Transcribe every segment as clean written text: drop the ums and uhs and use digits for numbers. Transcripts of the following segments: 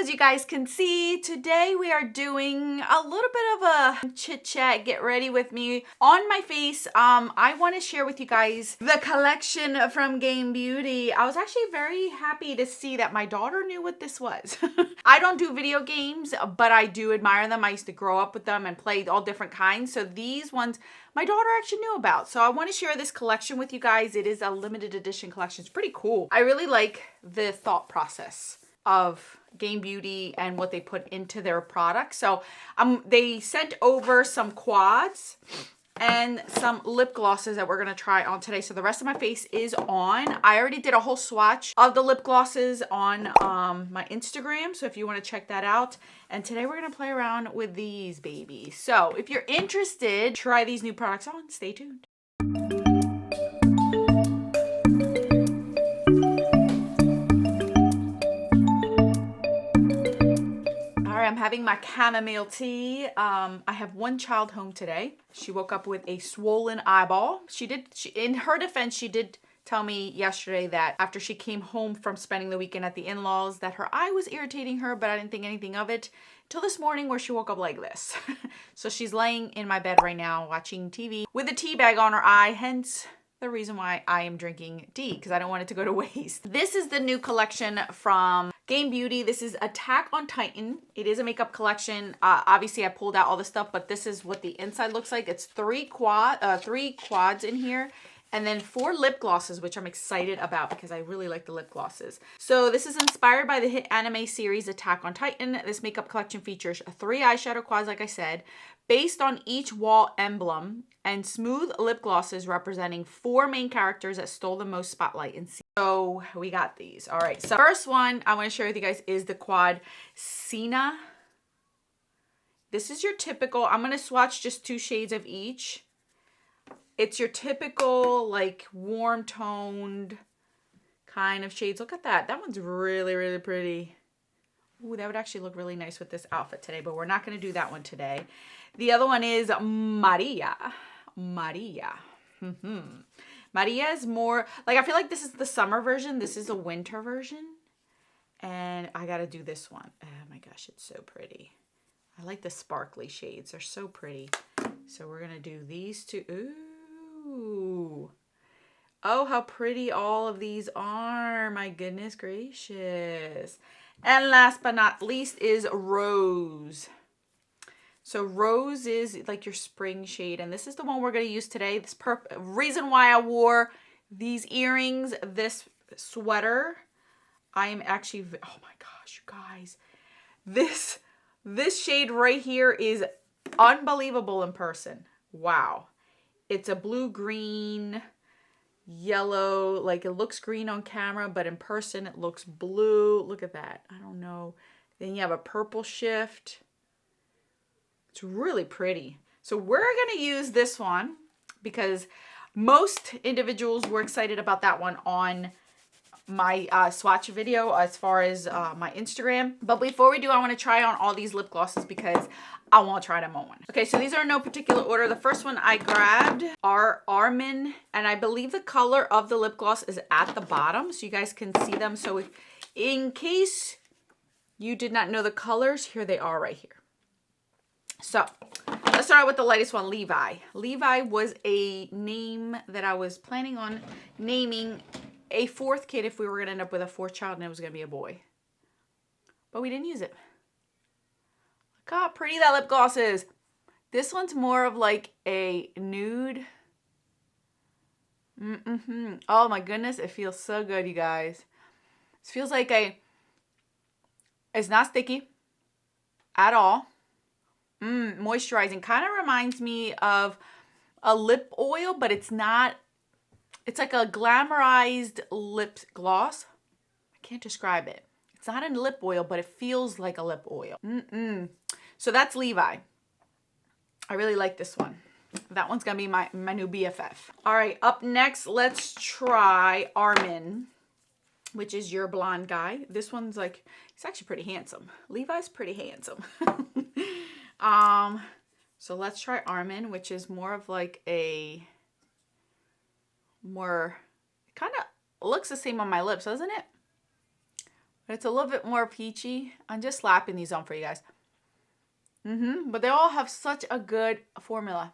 as you guys can see, today we are doing a little bit of a chit chat, get ready with me. On my face, I want to share with you guys the collection from Game Beauty. I was actually very happy to see that my daughter knew what this was. I don't do video games, but I do admire them. I used to grow up with them and play all different kinds. So these ones, my daughter actually knew about. So I want to share this collection with you guys. It is a limited edition collection. It's pretty cool. I really like the thought process of Game Beauty and what they put into their products. So they sent over some quads and some lip glosses that we're going to try on today. So the rest of my face is on. I already did a whole swatch of the lip glosses on my Instagram. So if you want to check that out. And today we're going to play around with these babies. So if you're interested, try these new products on. Stay tuned. I'm having my chamomile tea. I have one child home today. She woke up with a swollen eyeball. In her defense, she did tell me yesterday that after she came home from spending the weekend at the in-laws that her eye was irritating her, but I didn't think anything of it till this morning where she woke up like this. So she's laying in my bed right now watching TV with a tea bag on her eye, hence the reason why I am drinking tea, because I don't want it to go to waste. This is the new collection from Game Beauty. This is Attack on Titan. It is a makeup collection. Obviously I pulled out all the stuff, but this is what the inside looks like. It's three quads in here, and then 4 lip glosses, which I'm excited about because I really like the lip glosses. So this is inspired by the hit anime series Attack on Titan. This makeup collection features 3 eyeshadow quads, like I said, based on each wall emblem, and smooth lip glosses representing 4 main characters that stole the most spotlight in season. So we got these. All right, so first one I want to share with you guys is the quad Sina. This is your typical, I'm going to swatch just 2 shades of each. It's your typical like warm toned kind of shades. Look at that. That one's really, really pretty. Ooh, that would actually look really nice with this outfit today, but we're not going to do that one today. The other one is Maria. Maria is more like, I feel like this is the summer version. This is a winter version. And I got to do this one. Oh my gosh, it's so pretty. I like the sparkly shades. They're so pretty. So we're going to do these two. Ooh. Oh, how pretty all of these are. My goodness gracious. And last but not least is Rose. So Rose is like your spring shade, and this is the one we're going to use today. This reason why I wore these earrings, this sweater. I am actually, oh my gosh, you guys. This shade right here is unbelievable in person. Wow. It's a blue-green, yellow, like it looks green on camera, but in person it looks blue. Look at that. I don't know. Then you have a purple shift. It's really pretty. So we're going to use this one because most individuals were excited about that one on my swatch video as far as my Instagram. But before we do, I want to try on all these lip glosses because I want to try them on. Okay, so these are in no particular order. The first one I grabbed are Armin, and I believe the color of the lip gloss is at the bottom so you guys can see them. So in case you did not know the colors, here they are right here. So let's start out with the lightest one, Levi. Levi was a name that I was planning on naming a 4th kid if we were going to end up with a 4th child and it was going to be a boy. But we didn't use it. Look how pretty that lip gloss is. This one's more of like a nude. Oh my goodness, it feels so good, you guys. This feels like it's not sticky at all. Moisturizing. Kind of reminds me of a lip oil, but it's not. It's like a glamorized lip gloss. I can't describe it. It's not a lip oil, but it feels like a lip oil. So that's Levi. I really like this one. That one's going to be my new BFF. All right, up next, let's try Armin, which is your blonde guy. This one's like, he's actually pretty handsome. Levi's pretty handsome. So let's try Armin, which is more of like a more, kind of looks the same on my lips, doesn't it? But it's a little bit more peachy. I'm just slapping these on for you guys. But they all have such a good formula.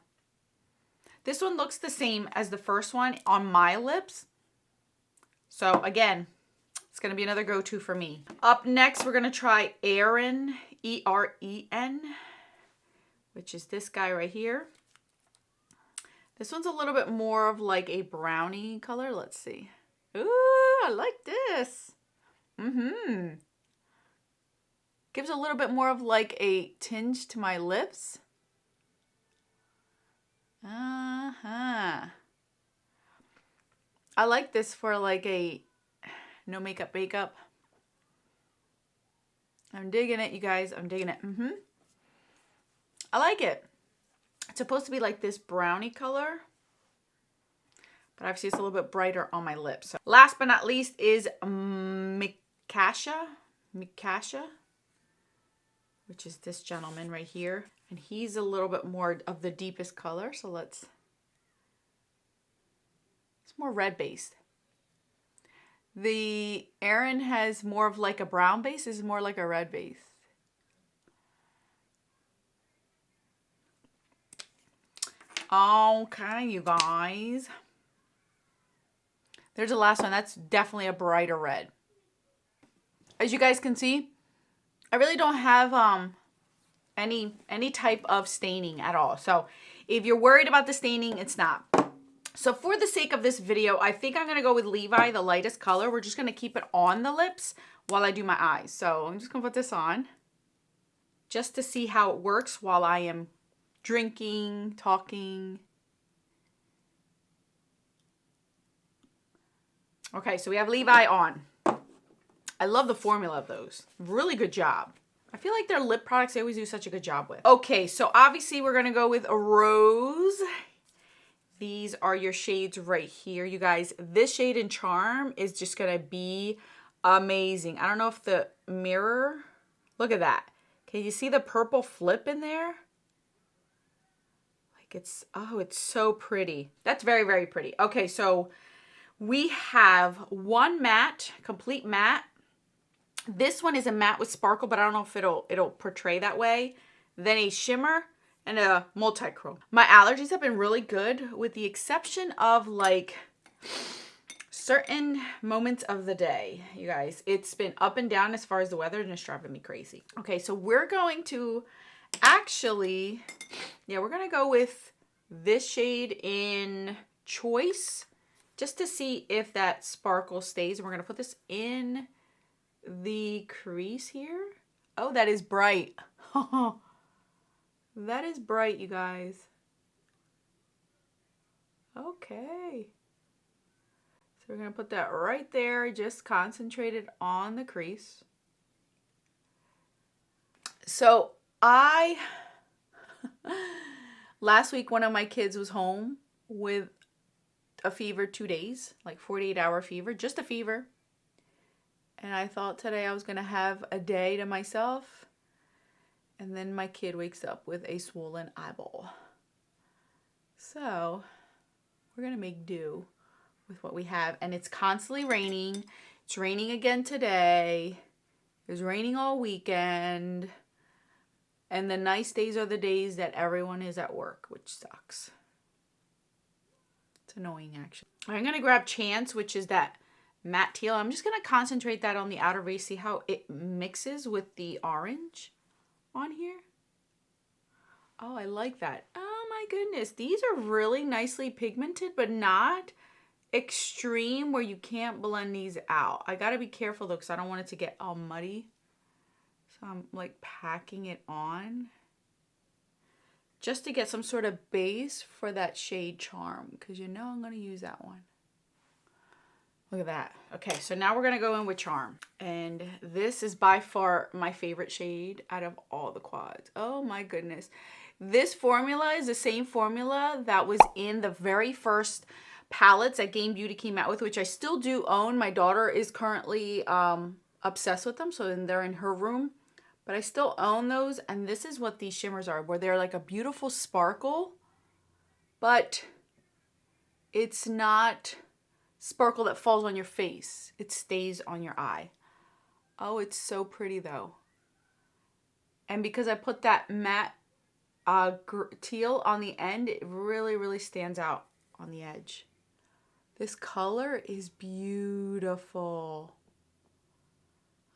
This one looks the same as the first one on my lips. So again, it's going to be another go-to for me. Up next, we're going to try Eren, E-R-E-N, which is this guy right here. This one's a little bit more of like a brownie color. Let's see. Ooh, I like this. Gives a little bit more of like a tinge to my lips. I like this for like a no makeup. I'm digging it, you guys. I'm digging it. I like it. It's supposed to be like this brownie color, but obviously it's a little bit brighter on my lips. So last but not least is Mikasha, which is this gentleman right here. And he's a little bit more of the deepest color. So it's more red based. The Eren has more of like a brown base. This is more like a red base. Okay, you guys. There's the last one. That's definitely a brighter red. As you guys can see, I really don't have any type of staining at all. So if you're worried about the staining, it's not. So for the sake of this video, I think I'm going to go with Levi, the lightest color. We're just going to keep it on the lips while I do my eyes. So I'm just going to put this on just to see how it works while I am drinking, talking. Okay, so we have Levi on. I love the formula of those. Really good job. I feel like their lip products, they always do such a good job with. Okay, so obviously we're going to go with a rose. These are your shades right here, you guys. This shade in Charm is just going to be amazing. I don't know if the mirror, look at that. Can you see the purple flip in there? Like it's, oh, it's so pretty. That's very, very pretty. Okay, so we have one matte, complete matte. This one is a matte with sparkle, but I don't know if it'll portray that way. Then a shimmer and a multi-chrome. My allergies have been really good with the exception of like certain moments of the day, you guys. It's been up and down as far as the weather and it's driving me crazy. Okay, so we're going to actually, yeah, we're going to go with this shade in Choice just to see if that sparkle stays. And we're going to put this in the crease here. Oh, that is bright. That is bright, you guys. Okay. So we're going to put that right there, just concentrated on the crease. So last week one of my kids was home with a fever 2 days, like 48-hour fever, just a fever. And I thought today I was going to have a day to myself. And then my kid wakes up with a swollen eyeball. So we're going to make do with what we have. And it's constantly raining. It's raining again today. It was raining all weekend. And the nice days are the days that everyone is at work, which sucks. It's annoying, actually. I'm going to grab Chance, which is that matte teal. I'm just going to concentrate that on the outer base. See how it mixes with the orange on here. Oh, I like that. Oh my goodness. These are really nicely pigmented, but not extreme where you can't blend these out. I got to be careful though, because I don't want it to get all muddy. So I'm like packing it on just to get some sort of base for that shade Charm, because you know I'm going to use that one. Look at that. Okay, so now we're going to go in with Charm. And this is by far my favorite shade out of all the quads. Oh my goodness. This formula is the same formula that was in the very first palettes that Game Beauty came out with, which I still do own. My daughter is currently obsessed with them, so they're in her room. But I still own those, and this is what these shimmers are, where they're like a beautiful sparkle, but it's not sparkle that falls on your face. It stays on your eye. Oh, it's so pretty though. And because I put that matte teal on the end, it really, really stands out on the edge. This color is beautiful.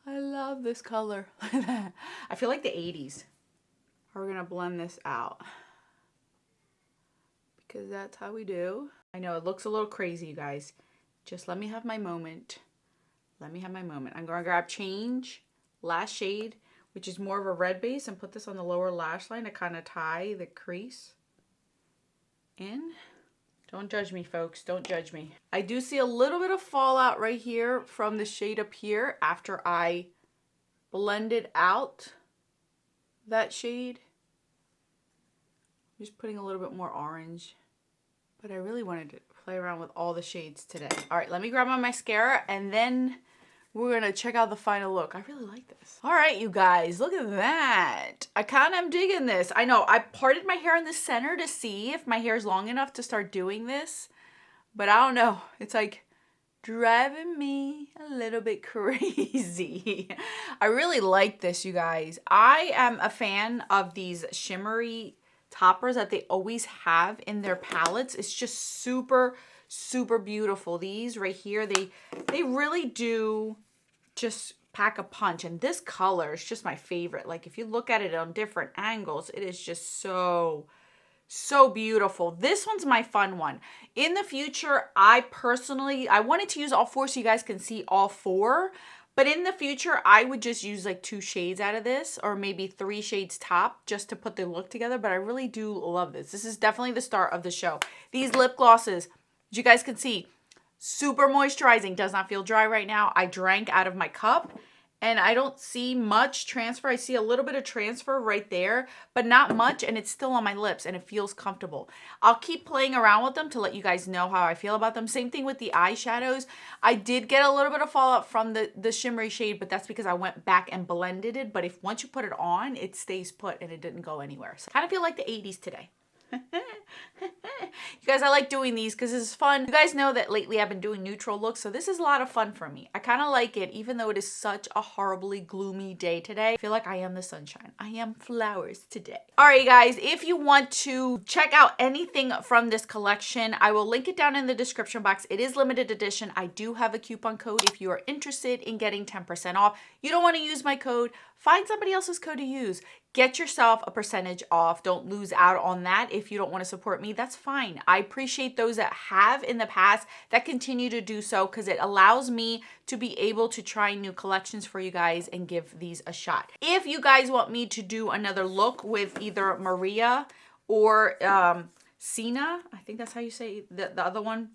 I love this color. I feel like the 80s. We're gonna blend this out because that's how we do. I know it looks a little crazy, you guys. Just let me have my moment. Let me have my moment. I'm gonna grab Change, last shade, which is more of a red base, and put this on the lower lash line to kind of tie the crease in. Don't judge me, folks. Don't judge me. I do see a little bit of fallout right here from the shade up here after I blended out that shade. I'm just putting a little bit more orange, but I really wanted to play around with all the shades today. All right, let me grab my mascara and then we're gonna check out the final look. I really like this. All right, you guys, look at that. I kind of am digging this. I know I parted my hair in the center to see if my hair is long enough to start doing this, but I don't know. It's like driving me a little bit crazy. I really like this, you guys. I am a fan of these shimmery toppers that they always have in their palettes. It's just super, super beautiful. These right here, they really do just pack a punch. And this color is just my favorite. Like if you look at it on different angles, it is just so beautiful. This one's my fun one. In the future, I wanted to use all four so you guys can see all four. But in the future, I would just use like 2 shades out of this, or maybe 3 shades top, just to put the look together. But I really do love this. This is definitely the start of the show. These lip glosses, as you guys can see, super moisturizing. Does not feel dry right now. I drank out of my cup and I don't see much transfer. I see a little bit of transfer right there, but not much, and it's still on my lips and it feels comfortable. I'll keep playing around with them to let you guys know how I feel about them. Same thing with the eyeshadows. I did get a little bit of fallout from the shimmery shade, but that's because I went back and blended it. But if once you put it on, it stays put and it didn't go anywhere. So I kind of feel like the 80s today. You guys, I like doing these because this is fun. You guys know that lately I've been doing neutral looks, so this is a lot of fun for me. I kind of like it, even though it is such a horribly gloomy day today. I feel like I am the sunshine. I am flowers today. All right, guys, if you want to check out anything from this collection, I will link it down in the description box. It is limited edition. I do have a coupon code if you are interested in getting 10% off. You don't want to use my code, find somebody else's code to use. Get yourself a percentage off. Don't lose out on that. If you don't want to support me, that's fine. I appreciate those that have in the past that continue to do so because it allows me to be able to try new collections for you guys and give these a shot. If you guys want me to do another look with either Maria or Sina, I think that's how you say the other one,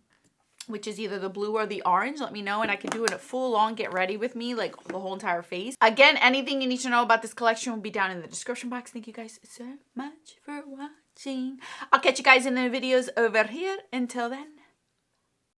which is either the blue or the orange, let me know and I can do it full on get ready with me, like the whole entire face. Again, anything you need to know about this collection will be down in the description box. Thank you guys so much for watching. I'll catch you guys in the videos over here. Until then,